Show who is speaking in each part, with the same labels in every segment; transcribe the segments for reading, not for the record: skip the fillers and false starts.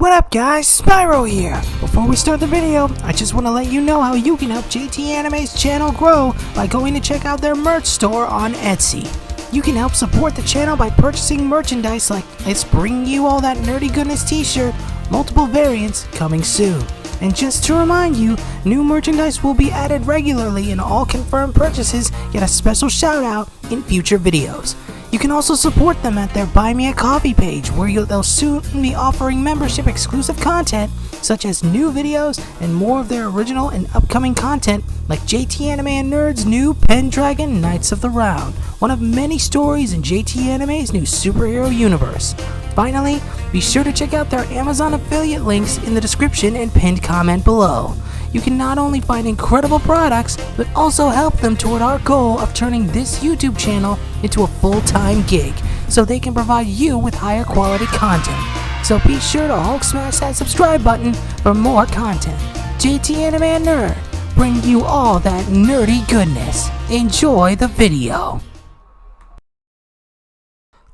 Speaker 1: What up guys, Spyro here! Before we start the video, I just want to let you know how you can help JT Anime's channel grow by going to check out their merch store on Etsy. You can help support the channel by purchasing merchandise like It's Bringing You All That Nerdy Goodness t-shirt, multiple variants coming soon. And just to remind you, new merchandise will be added regularly and all confirmed purchases get a special shout out in future videos. You can also support them at their Buy Me a Coffee page where they'll soon be offering membership exclusive content such as new videos and more of their original and upcoming content like JT Anime and Nerd's new Pendragon Knights of the Round, one of many stories in JT Anime's new superhero universe. Finally, be sure to check out their Amazon affiliate links in the description and pinned comment below. You can not only find incredible products, but also help them toward our goal of turning this YouTube channel into a full-time gig, so they can provide you with higher quality content. So be sure to Hulk smash that subscribe button for more content. JT Anime and Nerd, bring you all that nerdy goodness. Enjoy the video.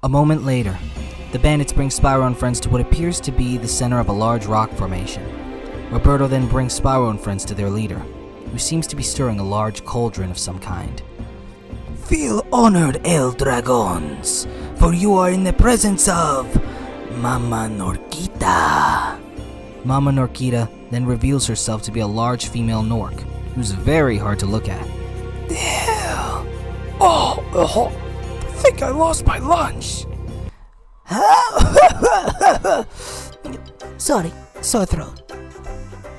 Speaker 1: A moment later, the bandits bring Spyro and friends to what appears to be the center of a large rock formation. Roberto then brings Spyro and friends to their leader, who seems to be stirring a large cauldron of some kind. Feel honored, El Dragons, for you are in the presence of Mama Norquita. Mama Norquita then reveals herself to be a large female Nork, who's very hard to look at.
Speaker 2: The hell? Oh, I think I lost my lunch.
Speaker 3: Sorry, sore throat.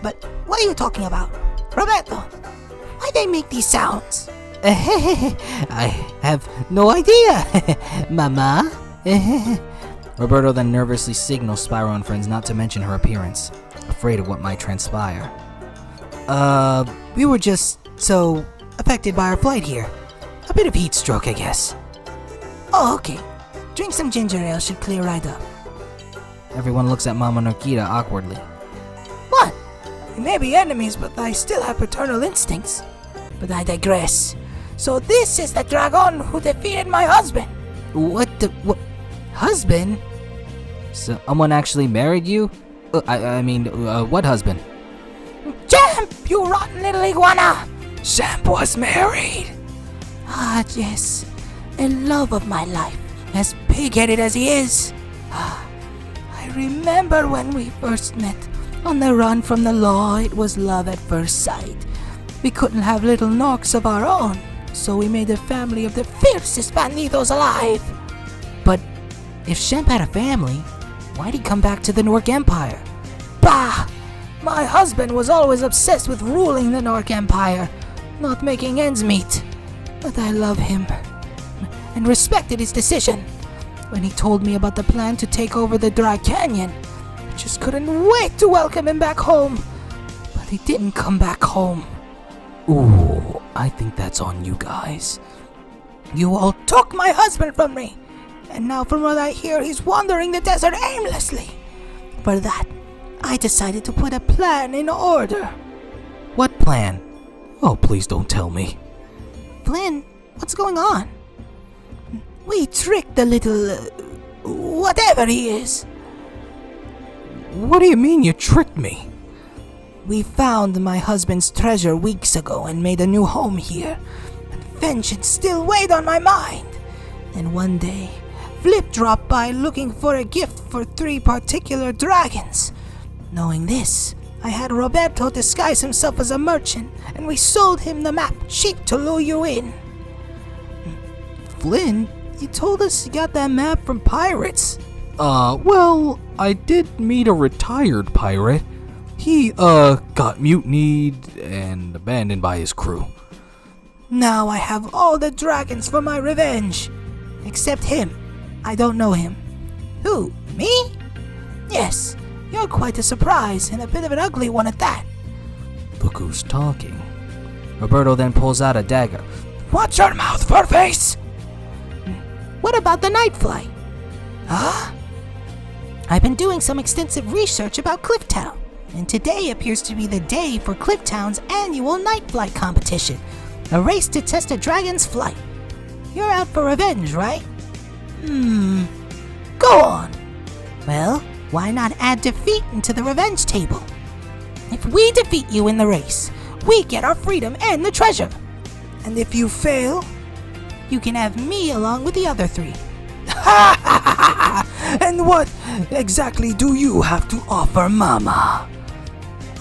Speaker 3: But what are you talking about? Roberto, why they make these sounds?
Speaker 1: I have no idea, Mama. Roberto then nervously signals Spyro and friends not to mention her appearance, afraid of what might transpire. We were just so affected by our flight here. A bit of heat stroke, I guess.
Speaker 3: Oh, okay. Drink some ginger ale, should clear right up.
Speaker 1: Everyone looks at Mama Norquita awkwardly.
Speaker 3: What? We may be enemies, but I still have paternal instincts. But I digress. So this is the dragon who defeated my husband.
Speaker 1: What? Husband? Someone actually married you? What husband?
Speaker 3: Champ, you rotten little iguana!
Speaker 2: Champ was married.
Speaker 3: Ah, yes. A love of my life. As pig-headed as he is. I remember when we first met. On the run from the law, it was love at first sight. We couldn't have little Norks of our own, so we made a family of the fiercest bandidos alive.
Speaker 1: But if Shemp had a family, why'd he come back to the Nork Empire?
Speaker 3: Bah! My husband was always obsessed with ruling the Nork Empire, not making ends meet. But I love him, and respected his decision. When he told me about the plan to take over the Dry Canyon, I just couldn't wait to welcome him back home. But he didn't come back home.
Speaker 1: Ooh, I think that's on you guys.
Speaker 3: You all took my husband from me, and now from what I hear, he's wandering the desert aimlessly. For that, I decided to put a plan in order.
Speaker 1: What plan? Oh, please don't tell me.
Speaker 3: Flynn, what's going on? We tricked the little... whatever he is.
Speaker 1: What do you mean you tricked me?
Speaker 3: We found my husband's treasure weeks ago and made a new home here. But vengeance still weighed on my mind. And one day, Flip dropped by looking for a gift for 3 particular dragons. Knowing this, I had Roberto disguise himself as a merchant, and we sold him the map cheap to lure you in.
Speaker 1: Flynn, you told us you got that map from pirates. Well, I did meet a retired pirate. He, got mutinied and abandoned by his crew.
Speaker 3: Now I have all the dragons for my revenge. Except him. I don't know him. Who? Me? Yes, you're quite a surprise, and a bit of an ugly one at that.
Speaker 1: Look who's talking. Roberto then pulls out a dagger.
Speaker 2: Watch your mouth, Furface!
Speaker 3: What about the night flight? Huh? I've been doing some extensive research about Clifftown, and today appears to be the day for Clifftown's annual night flight competition, a race to test a dragon's flight. You're out for revenge, right? Go on. Well, why not add defeat into the revenge table? If we defeat you in the race, we get our freedom and the treasure. And if you fail, you can have me along with the other 3.
Speaker 2: And what exactly do you have to offer, Mama?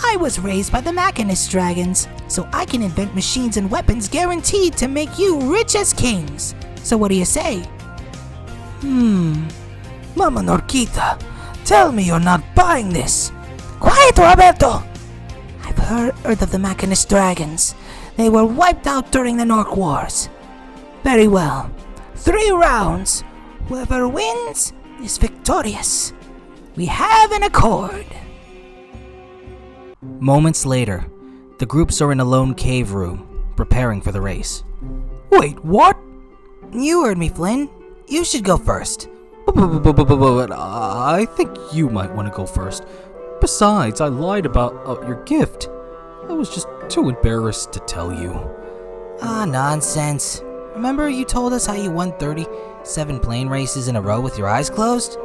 Speaker 3: I was raised by the Machinist dragons, so I can invent machines and weapons guaranteed to make you rich as kings. So what do you say?
Speaker 2: Mama Norquita, tell me you're not buying this. Quiet, Roberto!
Speaker 3: I've heard of the Machinist dragons. They were wiped out during the Nork Wars. Very well. 3 rounds. Whoever wins is victorious. We have an accord.
Speaker 1: Moments later, the groups are in a lone cave room, preparing for the race.
Speaker 2: Wait, what?
Speaker 3: You heard me, Flynn. You should go first.
Speaker 1: But I think you might want to go first. Besides, I lied about your gift. I was just too embarrassed to tell you.
Speaker 3: Nonsense. Remember you told us how you won 37 plane races in a row with your eyes closed?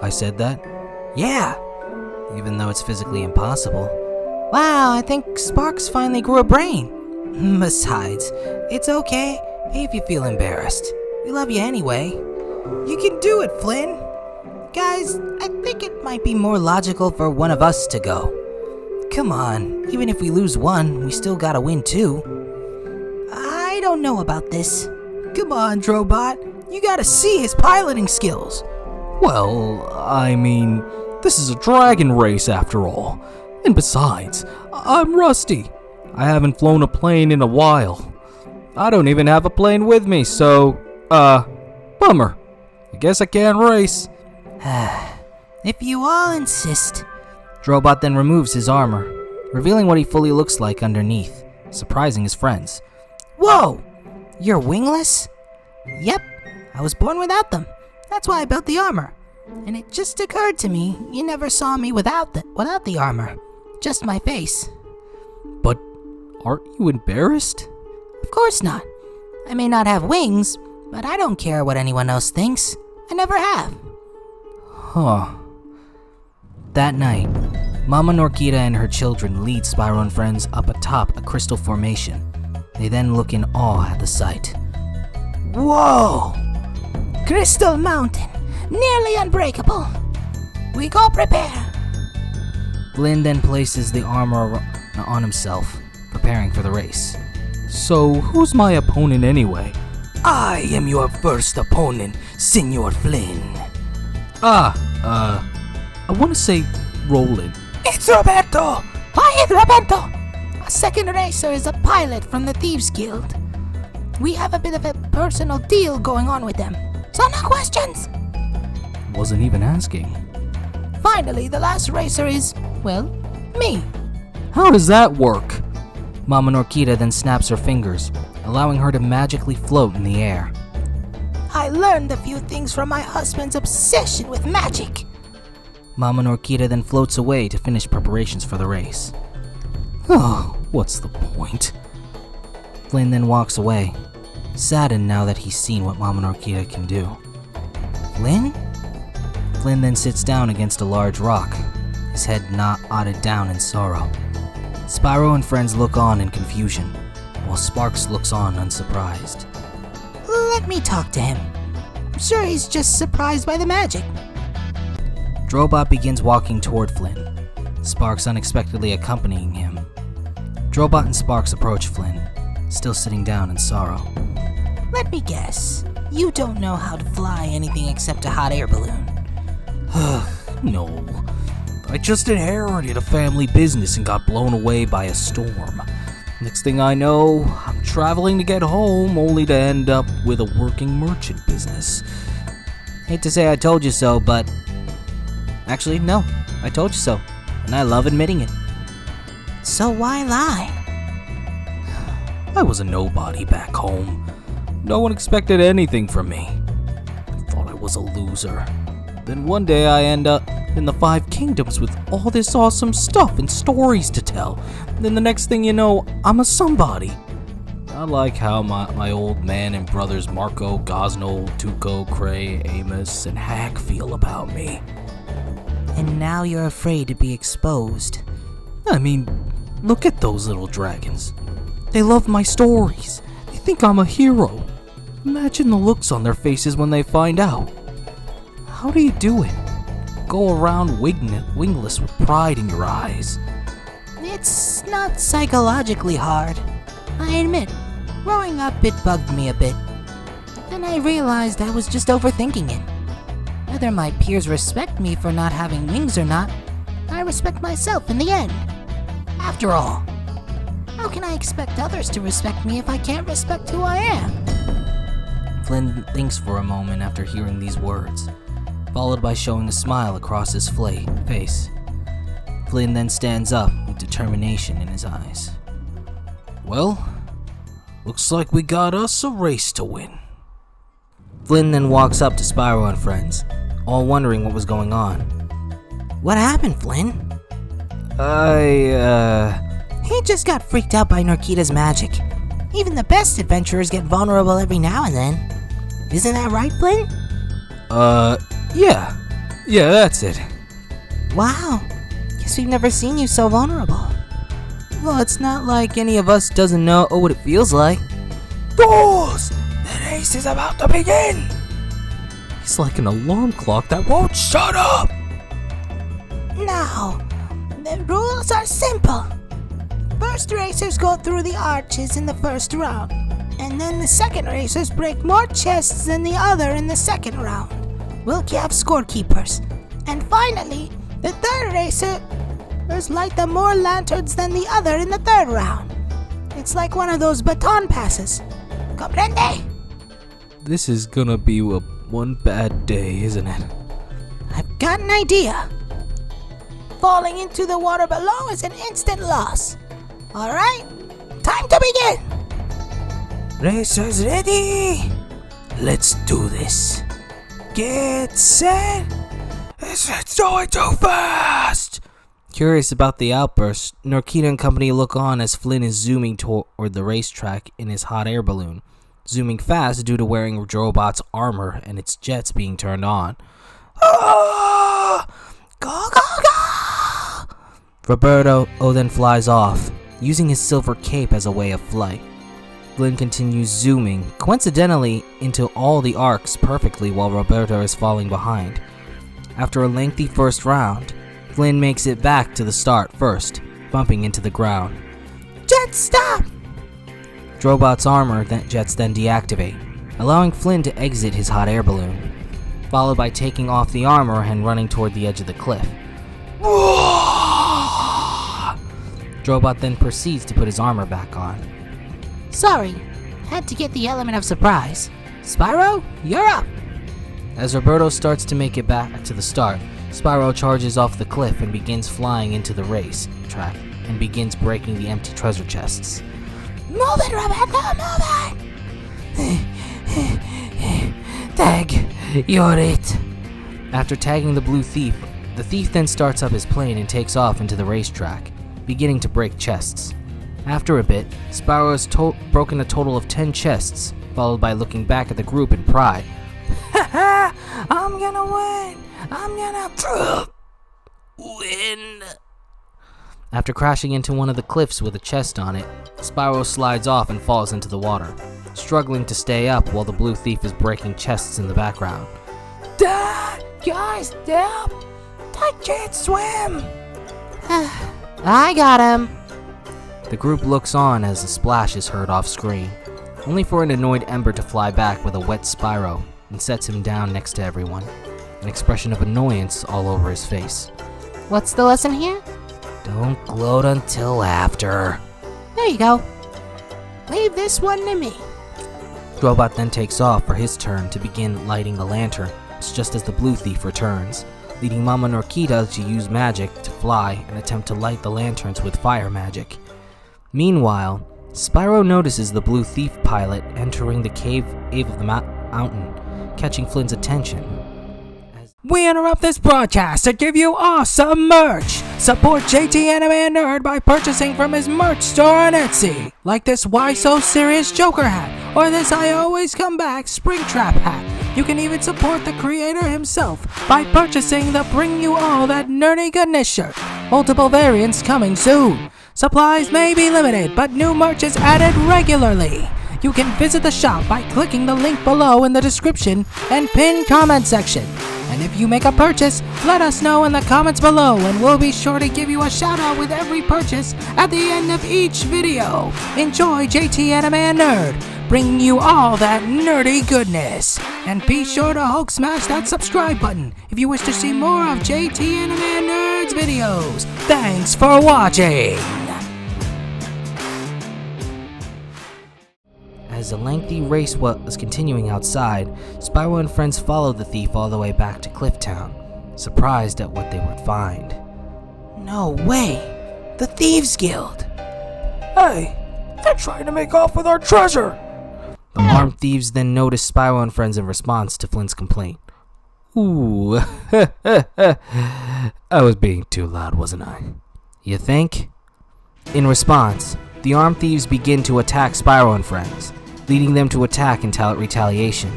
Speaker 1: I said that?
Speaker 3: Yeah.
Speaker 1: Even though it's physically impossible.
Speaker 3: Wow, I think Sparks finally grew a brain. Besides, it's okay if you feel embarrassed. We love you anyway. You can do it, Flynn. Guys, I think it might be more logical for one of us to go. Come on, even if we lose 1, we still gotta win 2. I don't know about this. Come on, Drobot. You gotta see his piloting skills.
Speaker 1: Well, I mean, this is a dragon race after all. And besides, I'm rusty. I haven't flown a plane in a while. I don't even have a plane with me, so, bummer. I guess I can't race.
Speaker 3: If you all insist.
Speaker 1: Drobot then removes his armor, revealing what he fully looks like underneath, surprising his friends.
Speaker 3: Whoa! You're wingless? Yep, I was born without them. That's why I built the armor. And it just occurred to me you never saw me without the armor. Just my face.
Speaker 1: But aren't you embarrassed?
Speaker 3: Of course not. I may not have wings, but I don't care what anyone else thinks. I never have.
Speaker 1: Huh. That night, Mama Norquita and her children lead Spyro and friends up atop a crystal formation. They then look in awe at the sight.
Speaker 3: Whoa! Crystal Mountain, nearly unbreakable. We go prepare.
Speaker 1: Flynn then places the armor on himself, preparing for the race. So, who's my opponent anyway?
Speaker 2: I am your first opponent, Senor Flynn.
Speaker 1: I want to say Roland.
Speaker 2: It's Roberto!
Speaker 3: Quiet, Roberto! A second racer is a pilot from the Thieves Guild. We have a bit of a personal deal going on with them. So no questions!
Speaker 1: Wasn't even asking.
Speaker 3: Finally, the last racer is, well, me.
Speaker 1: How does that work? Mama Norquita then snaps her fingers, allowing her to magically float in the air.
Speaker 3: I learned a few things from my husband's obsession with magic.
Speaker 1: Mama Norquita then floats away to finish preparations for the race. Oh, what's the point? Flynn then walks away, saddened now that he's seen what Mama Norquita can do.
Speaker 3: Flynn?
Speaker 1: Flynn then sits down against a large rock, his head knotted down in sorrow. Spyro and friends look on in confusion, while Sparks looks on unsurprised.
Speaker 3: Let me talk to him. I'm sure he's just surprised by the magic.
Speaker 1: Drobot begins walking toward Flynn, Sparks unexpectedly accompanying him. Drobot and Sparks approach Flynn, still sitting down in sorrow.
Speaker 3: Let me guess. You don't know how to fly anything except a hot air balloon.
Speaker 1: No. I just inherited a family business and got blown away by a storm. Next thing I know, I'm traveling to get home only to end up with a working merchant business. Hate to say I told you so, but... Actually, no. I told you so. And I love admitting it.
Speaker 3: So why lie?
Speaker 1: I was a nobody back home. No one expected anything from me. I thought I was a loser. Then one day I end up in the 5 Kingdoms with all this awesome stuff and stories to tell. Then the next thing you know, I'm a somebody. I like how my old man and brothers Marco, Gosnold, Tuco, Cray, Amos, and Hack feel about me.
Speaker 3: and now you're afraid to be exposed.
Speaker 2: I mean, look at those little dragons. They love my stories. They think I'm a hero. Imagine the looks on their faces when they find out. How do you do it? Go around wingless with pride in your eyes.
Speaker 3: It's not psychologically hard. I admit, growing up it bugged me a bit. Then I realized I was just overthinking it. Whether my peers respect me for not having wings or not, I respect myself in the end. After all, how can I expect others to respect me if I can't respect who I am?
Speaker 2: Flynn thinks for a moment after hearing these words, followed by showing a smile across his face. Flynn then stands up with determination in his eyes. Well, looks like we got us a race to win. Flynn then walks up to Spyro and friends, all wondering what was going on.
Speaker 3: What happened, Flynn? He just got freaked out by Norkita's magic. Even the best adventurers get vulnerable every now and then. Isn't that right, Flynn?
Speaker 2: Yeah, that's it.
Speaker 3: Wow, guess we've never seen you so vulnerable.
Speaker 2: Well, it's not like any of us doesn't know what it feels like.
Speaker 1: Fools! The race is about to begin!
Speaker 2: He's like an alarm clock that won't shut up!
Speaker 3: Now, the rules are simple. First racers go through the arches in the first round, and then the second racers break more chests than the other in the second round. We'll have scorekeepers. And finally, the third racers light the more lanterns than the other in the third round. It's like one of those baton passes. Comprende?
Speaker 2: This is gonna be one bad day, isn't it?
Speaker 3: I've got an idea. Falling into the water below is an instant loss. Alright, time to begin!
Speaker 1: Racers ready? Let's do this. Get set. It's going too fast!
Speaker 2: Curious about the outburst, Norkita and company look on as Flynn is zooming toward the racetrack in his hot air balloon, zooming fast due to wearing Drobot's armor and its jets being turned on.
Speaker 1: Ah!
Speaker 3: Go, go, go!
Speaker 2: Roberto then flies off, using his silver cape as a way of flight. Flynn continues zooming, coincidentally, into all the arcs perfectly while Roberto is falling behind. After a lengthy first round, Flynn makes it back to the start first, bumping into the ground.
Speaker 3: Jet stop!
Speaker 2: Drobot's armor jets then deactivate, allowing Flynn to exit his hot air balloon, followed by taking off the armor and running toward the edge of the cliff. Drobot then proceeds to put his armor back on.
Speaker 3: Sorry, had to get the element of surprise. Spyro, you're up!
Speaker 2: As Roberto starts to make it back to the start, Spyro charges off the cliff and begins flying into the race track and begins breaking the empty treasure chests.
Speaker 3: Move it, Roberto, move it!
Speaker 2: Tag, you're it! After tagging the blue thief, the thief then starts up his plane and takes off into the racetrack, beginning to break chests. After a bit, Spyro has broken a total of 10 chests, followed by looking back at the group in pride.
Speaker 1: Haha! I'm gonna win! I'm gonna win!
Speaker 2: After crashing into one of the cliffs with a chest on it, Spyro slides off and falls into the water, struggling to stay up while the blue thief is breaking chests in the background.
Speaker 1: Dad! Guys, help! I can't swim!
Speaker 3: I got him!
Speaker 2: The group looks on as a splash is heard off screen, only for an annoyed Ember to fly back with a wet Spyro and sets him down next to everyone, an expression of annoyance all over his face.
Speaker 3: What's the lesson here?
Speaker 2: Don't gloat until after.
Speaker 3: There you go. Leave this one to me.
Speaker 2: Drobot then takes off for his turn to begin lighting the lantern, just as the blue thief returns, leading Mama Norkita to use magic to fly and attempt to light the lanterns with fire magic. Meanwhile, Spyro notices the blue thief pilot entering the cave of the mountain, catching Flynn's attention.
Speaker 1: We interrupt this broadcast to give you awesome merch! Support JT Anime and Nerd by purchasing from his merch store on Etsy, like this Why So Serious Joker hat, or this I Always Come Back Springtrap hat. You can even support the creator himself by purchasing the Bring You All That Nerdy Goodness shirt. Multiple variants coming soon. Supplies may be limited, but new merch is added regularly. You can visit the shop by clicking the link below in the description and pinned comment section. And if you make a purchase, let us know in the comments below and we'll be sure to give you a shout out with every purchase at the end of each video. Enjoy JT Anime and Nerd, bringing you all that nerdy goodness. And be sure to Hulk smash that subscribe button if you wish to see more of JT Anime and Nerd's videos. Thanks for watching!
Speaker 2: As a lengthy race was continuing outside, Spyro and friends followed the thief all the way back to Clifftown, surprised at what they would find.
Speaker 3: No way! The Thieves Guild!
Speaker 1: Hey, they're trying to make off with our treasure!
Speaker 2: The armed thieves then noticed Spyro and friends in response to Flint's complaint. Ooh, I was being too loud, wasn't I? You think? In response, the armed thieves begin to attack Spyro and friends, leading them to attack in retaliation.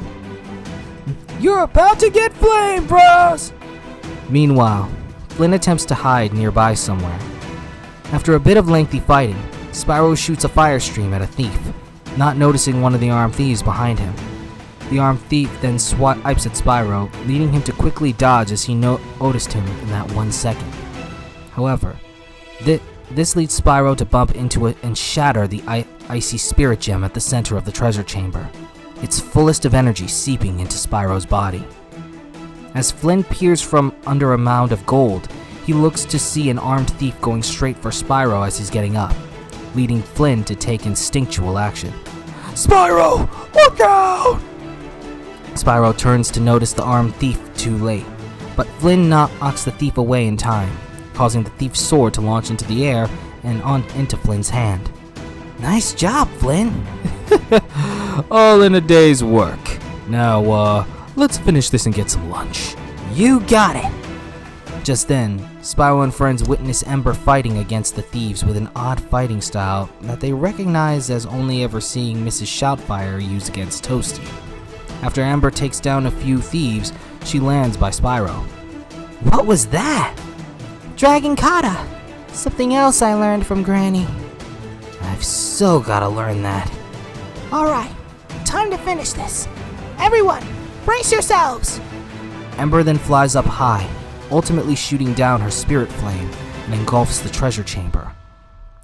Speaker 1: You're about to get flamed, bros!
Speaker 2: Meanwhile, Flynn attempts to hide nearby somewhere. After a bit of lengthy fighting, Spyro shoots a fire stream at a thief, not noticing one of the armed thieves behind him. The armed thief then swipes at Spyro, leading him to quickly dodge as he noticed him in that 1 second. However, this leads Spyro to bump into it and shatter the icy spirit gem at the center of the treasure chamber, its fullest of energy seeping into Spyro's body. As Flynn peers from under a mound of gold, he looks to see an armed thief going straight for Spyro as he's getting up, leading Flynn to take instinctual action.
Speaker 1: Spyro, look out!
Speaker 2: Spyro turns to notice the armed thief too late, but Flynn knocks the thief away in time, causing the thief's sword to launch into the air and into Flynn's hand.
Speaker 3: Nice job, Flynn!
Speaker 2: All in a day's work. Now, let's finish this and get some lunch.
Speaker 3: You got it!
Speaker 2: Just then, Spyro and friends witness Ember fighting against the thieves with an odd fighting style that they recognize as only ever seeing Mrs. Shoutfire use against Toasty. After Ember takes down a few thieves, she lands by Spyro.
Speaker 3: What was that? Dragon Kata. Something else I learned from Granny.
Speaker 2: I've so gotta learn that.
Speaker 3: Alright, time to finish this. Everyone, brace yourselves!
Speaker 2: Ember then flies up high, ultimately shooting down her spirit flame and engulfs the treasure chamber.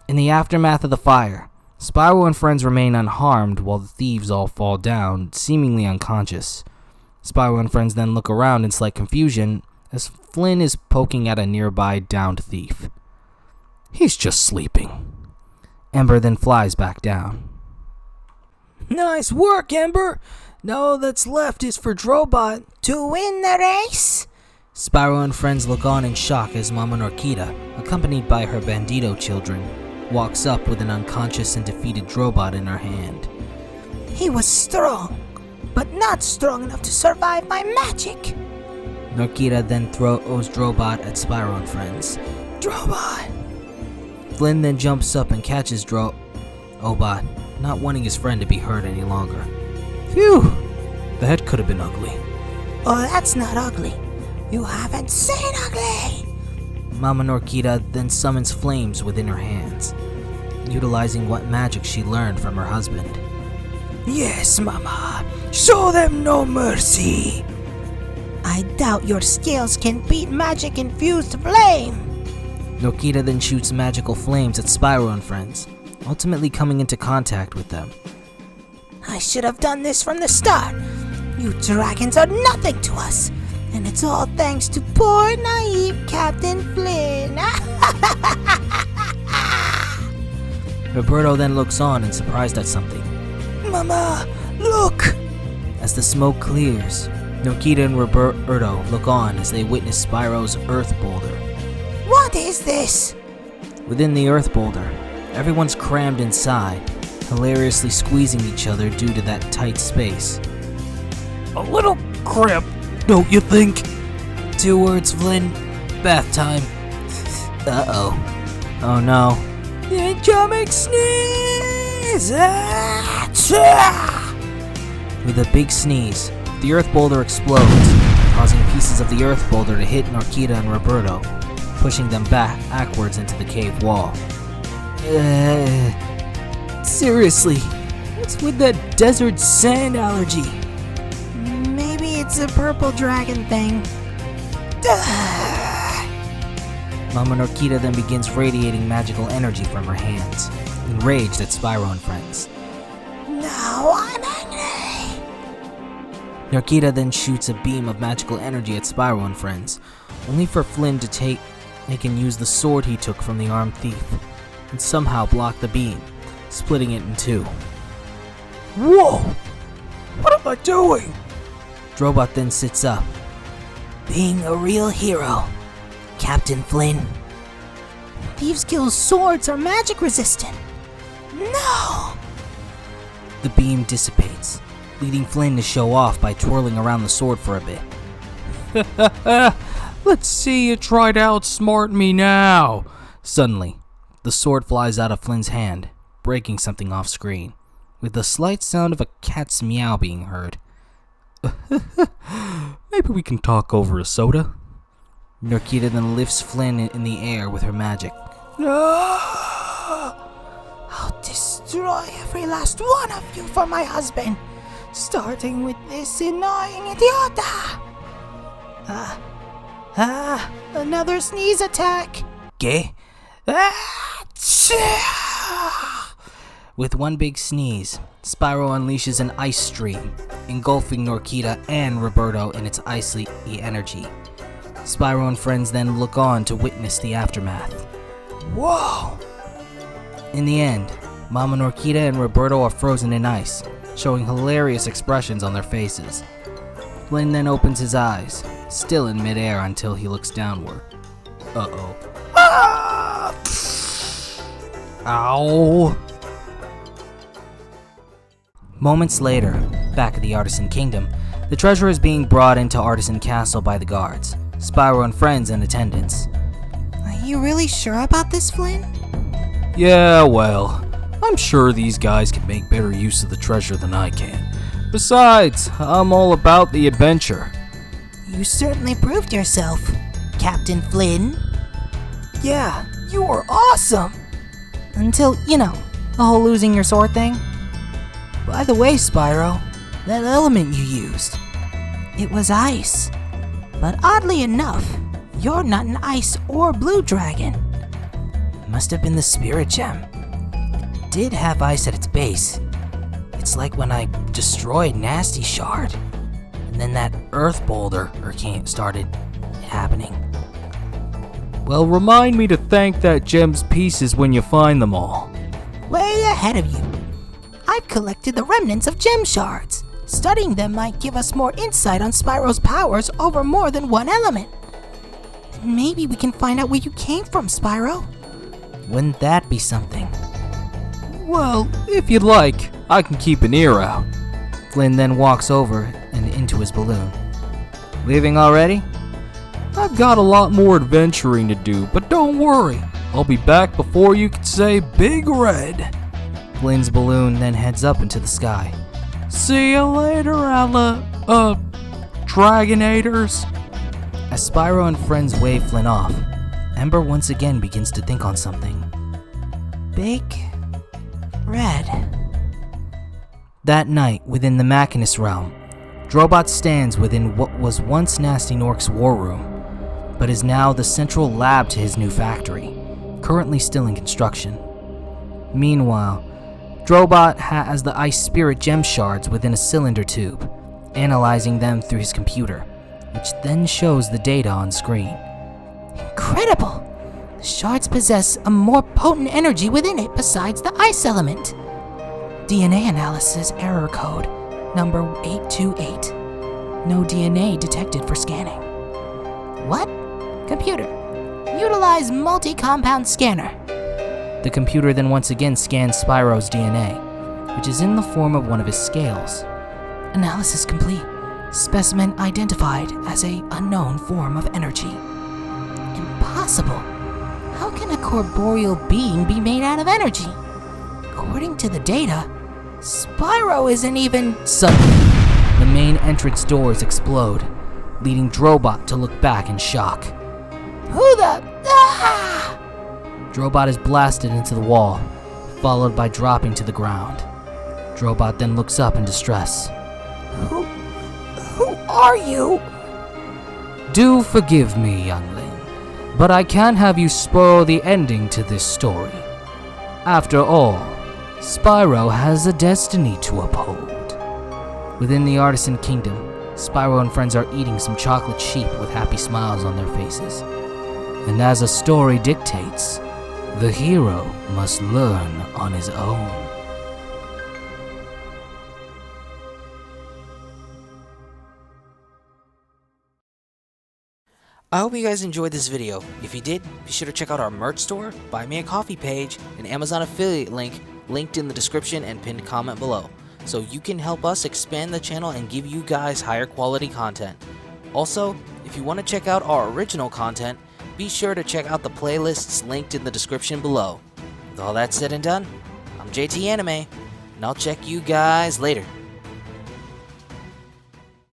Speaker 2: In the aftermath of the fire, Spyro and friends remain unharmed while the thieves all fall down, seemingly unconscious. Spyro and friends then look around in slight confusion as Flynn is poking at a nearby downed thief. He's just sleeping. Ember then flies back down.
Speaker 1: Nice work, Ember! Now all that's left is for Drobot
Speaker 3: to win the race?
Speaker 2: Spyro and friends look on in shock as Mama Norquita, accompanied by her bandito children, walks up with an unconscious and defeated Drobot in her hand.
Speaker 3: He was strong, but not strong enough to survive my magic.
Speaker 2: Norquita then throws Drobot at Spyro and friends.
Speaker 3: Drobot!
Speaker 2: Flynn then jumps up and catches Drobot, not wanting his friend to be hurt any longer. Phew! That could have been ugly.
Speaker 3: Oh, that's not ugly. You haven't seen ugly!
Speaker 2: Mama Norquita then summons flames within her hands, utilizing what magic she learned from her husband.
Speaker 1: Yes, Mama. Show them no mercy.
Speaker 3: I doubt your skills can beat magic-infused flame.
Speaker 2: Norquita then shoots magical flames at Spyro and friends, ultimately coming into contact with them.
Speaker 3: I should have done this from the start. You dragons are nothing to us, and it's all thanks to poor, naive Captain Flynn.
Speaker 2: Roberto then looks on and surprised at something.
Speaker 1: Mama, look!
Speaker 2: As the smoke clears, Norquita and Roberto look on as they witness Spyro's earth boulder.
Speaker 3: What is this?
Speaker 2: Within the earth boulder, everyone's crammed inside, hilariously squeezing each other due to that tight space.
Speaker 1: A little cramped, don't you think?
Speaker 2: 2 words, Flynn. Bath time. Uh-oh. Oh no.
Speaker 1: Incoming sneeze!
Speaker 2: With a big sneeze, The earth boulder explodes, causing pieces of the earth boulder to hit Norquita and Roberto, pushing them backwards into the cave wall.
Speaker 3: Seriously, what's with that desert sand allergy? Maybe it's a purple dragon thing.
Speaker 2: Mama Norquita then begins radiating magical energy from her hands, enraged at Spyro and friends.
Speaker 3: Now I'm angry!
Speaker 2: Norquita then shoots a beam of magical energy at Spyro and friends, only for Flynn to take and use the sword he took from the armed thief, and somehow block the beam, splitting it in two.
Speaker 3: Whoa! What am I doing?
Speaker 2: Drobot then sits up.
Speaker 3: Being a real hero, Captain Flynn. Thieves' Guild's swords are magic resistant. No!
Speaker 2: The beam dissipates, leading Flynn to show off by twirling around the sword for a bit.
Speaker 4: Let's see you try to outsmart me now.
Speaker 2: Suddenly, the sword flies out of Flynn's hand, breaking something off screen, with the slight sound of a cat's meow being heard.
Speaker 4: Maybe we can talk over a soda.
Speaker 2: Norquita then lifts Flynn in the air with her magic.
Speaker 3: I'll destroy every last one of you for my husband, starting with this annoying idiota. Another sneeze attack.
Speaker 2: ¿Qué? With one big sneeze, Spyro unleashes an ice stream, engulfing Norquita and Roberto in its icy energy. Spyro and friends then look on to witness the aftermath.
Speaker 3: Whoa!
Speaker 2: In the end, Mama Norquita and Roberto are frozen in ice, showing hilarious expressions on their faces. Flynn then opens his eyes, still in midair until he looks downward. Uh-oh.
Speaker 3: Ah!
Speaker 4: Ow!
Speaker 2: Moments later, back at the Artisan Kingdom, the treasure is being brought into Artisan Castle by the guards, Spyro and friends in attendance.
Speaker 3: Are you really sure about this, Flynn?
Speaker 4: Yeah, well, I'm sure these guys can make better use of the treasure than I can. Besides, I'm all about the adventure.
Speaker 3: You certainly proved yourself, Captain Flynn. Yeah, you were awesome! Until, the whole losing your sword thing. By the way, Spyro, that element you used, it was ice. But oddly enough, you're not an ice or blue dragon. It must have been the spirit gem. It did have ice at its base. It's like when I destroyed Nasty Shard, and then that earth boulder started happening.
Speaker 4: Well, remind me to thank that gem's pieces when you find them all.
Speaker 3: Way ahead of you. I've collected the remnants of gem shards. Studying them might give us more insight on Spyro's powers over more than one element. Maybe we can find out where you came from, Spyro.
Speaker 2: Wouldn't that be something?
Speaker 4: Well, if you'd like, I can keep an ear out.
Speaker 2: Flynn then walks over and into his balloon. Leaving already?
Speaker 4: I've got a lot more adventuring to do, but don't worry. I'll be back before you can say Big Red.
Speaker 2: Flynn's balloon then heads up into the sky.
Speaker 4: See you later, Dragonators.
Speaker 2: As Spyro and friends wave Flynn off, Ember once again begins to think on something.
Speaker 3: Big Red.
Speaker 2: That night, within the Machinus realm, Drobot stands within what was once Nasty Nork's war room, but is now the central lab to his new factory, currently still in construction. Meanwhile, Drobot has the ice spirit gem shards within a cylinder tube, analyzing them through his computer, which then shows the data on screen.
Speaker 3: Incredible! The shards possess a more potent energy within it besides the ice element. DNA analysis error code number 828. No DNA detected for scanning. What? Computer. Utilize multi-compound scanner.
Speaker 2: The computer then once again scans Spyro's DNA, which is in the form of one of his scales.
Speaker 3: Analysis complete. Specimen identified as a unknown form of energy. Impossible. How can a corporeal being be made out of energy? According to the data, Spyro isn't even...
Speaker 2: Suddenly, the main entrance doors explode, leading Drobot to look back in shock.
Speaker 3: Who the... Ah!
Speaker 2: Drobot is blasted into the wall, followed by dropping to the ground. Drobot then looks up in distress.
Speaker 3: Who are you?
Speaker 2: Do forgive me, youngling, but I can't have you spoil the ending to this story. After all, Spyro has a destiny to uphold. Within the Artisan Kingdom, Spyro and friends are eating some chocolate sheep with happy smiles on their faces. And as a story dictates, the hero must learn on his own.
Speaker 1: I hope you guys enjoyed this video. If you did, be sure to check out our merch store, Buy Me a Coffee page, and Amazon affiliate link linked in the description and pinned comment below, so you can help us expand the channel and give you guys higher quality content. Also, if you want to check out our original content, be sure to check out the playlists linked in the description below. With all that said and done, I'm JT Anime, and I'll check you guys later.